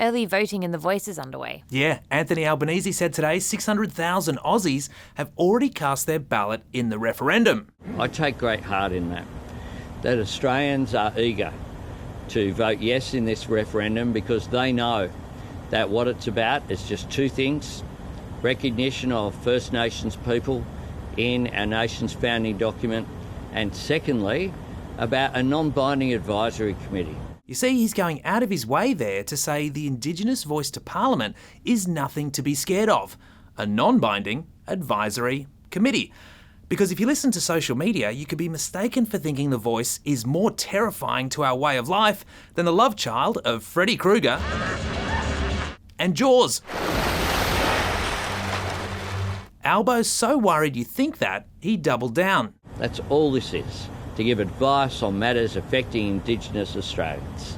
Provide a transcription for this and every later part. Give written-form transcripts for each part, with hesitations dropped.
Early voting in the Voice is underway. Yeah, Anthony Albanese said today 600,000 Aussies have already cast their ballot in the referendum. I take great heart in that Australians are eager to vote yes in this referendum because they know that what it's about is just two things: recognition of First Nations people in our nation's founding document, and secondly, about a non-binding advisory committee. You see, he's going out of his way there to say the Indigenous voice to Parliament is nothing to be scared of. A non-binding advisory committee. Because if you listen to social media, you could be mistaken for thinking the Voice is more terrifying to our way of life than the love child of Freddy Krueger and Jaws. Albo's so worried you think that, he doubled down. That's all this is, to give advice on matters affecting Indigenous Australians.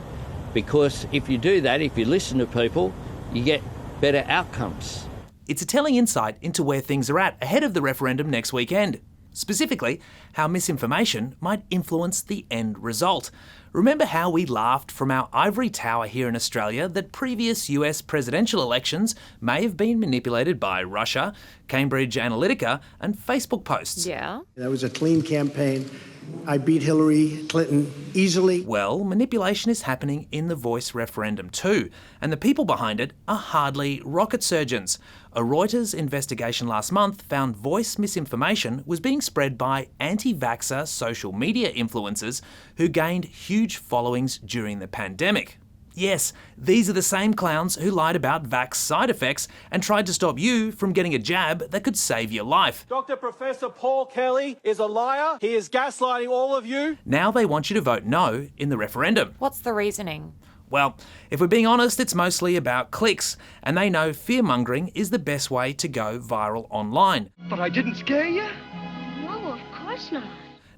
Because if you do that, if you listen to people, you get better outcomes. It's a telling insight into where things are at ahead of the referendum next weekend. Specifically, how misinformation might influence the end result. Remember how we laughed from our ivory tower here in Australia that previous US presidential elections may have been manipulated by Russia, Cambridge Analytica, and Facebook posts? Yeah. That was a clean campaign. I beat Hillary Clinton easily. Well, manipulation is happening in the Voice referendum too, and the people behind it are hardly rocket surgeons. A Reuters investigation last month found Voice misinformation was being spread by anti-vaxxer social media influencers who gained huge followings during the pandemic. Yes, these are the same clowns who lied about vax side effects and tried to stop you from getting a jab that could save your life. Dr. Professor Paul Kelly is a liar. He is gaslighting all of you. Now they want you to vote no in the referendum. What's the reasoning? Well, if we're being honest, it's mostly about clicks, and they know fear-mongering is the best way to go viral online. But I didn't scare you? No, of course not.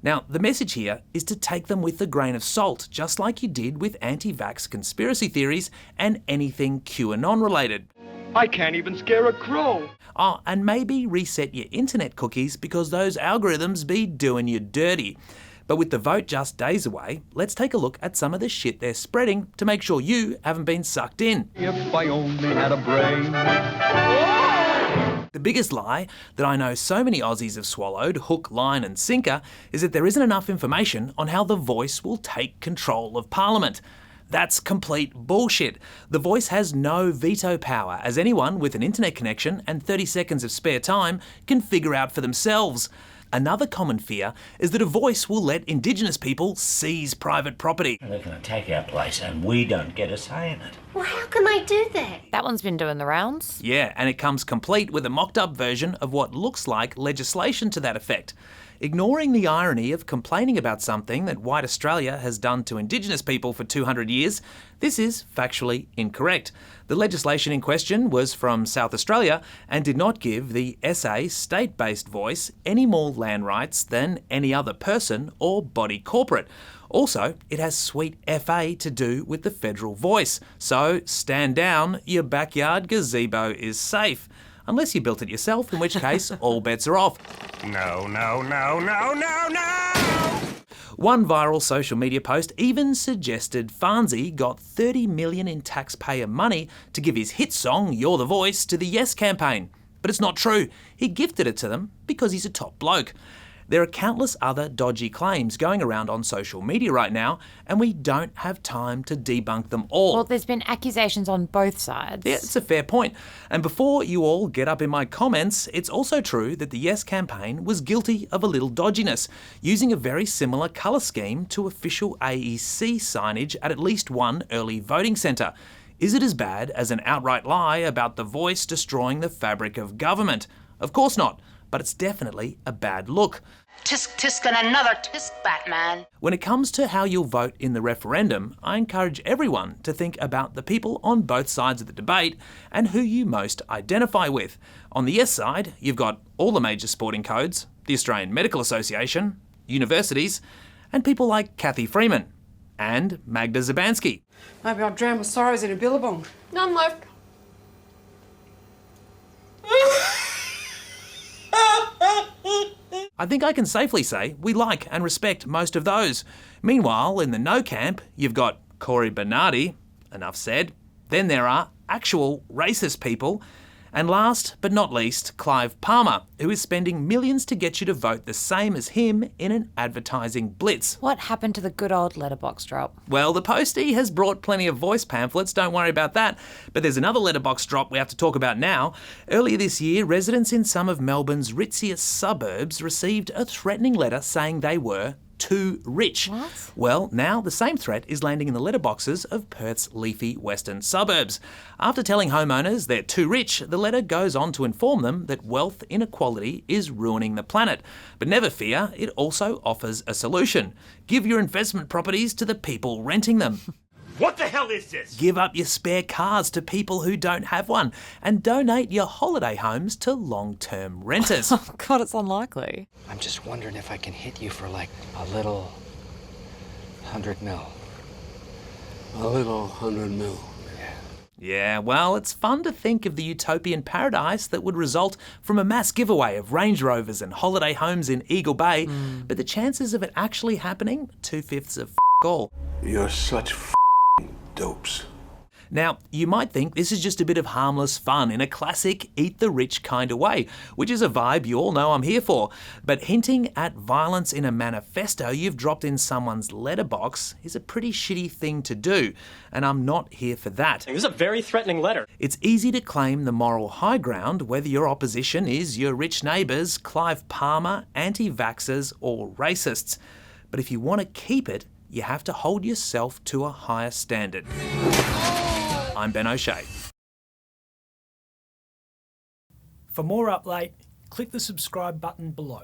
Now, the message here is to take them with a grain of salt, just like you did with anti-vax conspiracy theories and anything QAnon related. I can't even scare a crow. Oh, and maybe reset your internet cookies because those algorithms be doing you dirty. But with the vote just days away, let's take a look at some of the shit they're spreading to make sure you haven't been sucked in. If I only had a brain. The biggest lie that I know so many Aussies have swallowed, hook, line and sinker, is that there isn't enough information on how the Voice will take control of Parliament. That's complete bullshit. The Voice has no veto power, as anyone with an internet connection and 30 seconds of spare time can figure out for themselves. Another common fear is that a Voice will let Indigenous people seize private property. They're going to take our place and we don't get a say in it. Well, how can they do that? That one's been doing the rounds. Yeah, and it comes complete with a mocked-up version of what looks like legislation to that effect. Ignoring the irony of complaining about something that white Australia has done to Indigenous people for 200 years, this is factually incorrect. The legislation in question was from South Australia and did not give the SA state-based Voice any more land rights than any other person or body corporate. Also, it has sweet FA to do with the federal Voice, so stand down, your backyard gazebo is safe. Unless you built it yourself, in which case all bets are off. No, no, no, no, no, no! One viral social media post even suggested Farnsey got $30 million in taxpayer money to give his hit song, You're the Voice, to the Yes campaign. But it's not true. He gifted it to them because he's a top bloke. There are countless other dodgy claims going around on social media right now, and we don't have time to debunk them all. Well, there's been accusations on both sides. Yeah, it's a fair point. And before you all get up in my comments, it's also true that the Yes campaign was guilty of a little dodginess, using a very similar colour scheme to official AEC signage at least one early voting centre. Is it as bad as an outright lie about the Voice destroying the fabric of government? Of course not. But it's definitely a bad look. Tisk tisk and another tisk, Batman. When it comes to how you'll vote in the referendum, I encourage everyone to think about the people on both sides of the debate and who you most identify with. On the yes side, you've got all the major sporting codes, the Australian Medical Association, universities, and people like Kathy Freeman and Magda Zabansky. Maybe I've drowned with sorrows in a billabong. None left. I think I can safely say we like and respect most of those. Meanwhile, in the no camp, you've got Cory Bernardi, enough said, Then there are actual racist people. And last but not least, Clive Palmer, who is spending millions to get you to vote the same as him in an advertising blitz. What happened to the good old letterbox drop? Well, the postie has brought plenty of voice pamphlets, don't worry about that. But there's another letterbox drop we have to talk about now. Earlier this year, residents in some of Melbourne's ritziest suburbs received a threatening letter saying they were too rich. What? Well, now the same threat is landing in the letterboxes of Perth's leafy western suburbs. After telling homeowners they're too rich, the letter goes on to inform them that wealth inequality is ruining the planet. But never fear, it also offers a solution. Give your investment properties to the people renting them. What the hell is this? Give up your spare cars to people who don't have one, and donate your holiday homes to long-term renters. Oh God, it's unlikely. I'm just wondering if I can hit you for like a little 100 mil. A little 100 mil. Yeah, well, it's fun to think of the utopian paradise that would result from a mass giveaway of Range Rovers and holiday homes in Eagle Bay, but the chances of it actually happening, 2/5 of all. You're such dopes. Now, you might think this is just a bit of harmless fun in a classic eat the rich kind of way, which is a vibe you all know I'm here for. But hinting at violence in a manifesto you've dropped in someone's letterbox is a pretty shitty thing to do, and I'm not here for that. This is a very threatening letter. It's easy to claim the moral high ground whether your opposition is your rich neighbours, Clive Palmer, anti-vaxxers or racists. But if you want to keep it, you have to hold yourself to a higher standard. I'm Ben O'Shea. For more Up Late, click the subscribe button below.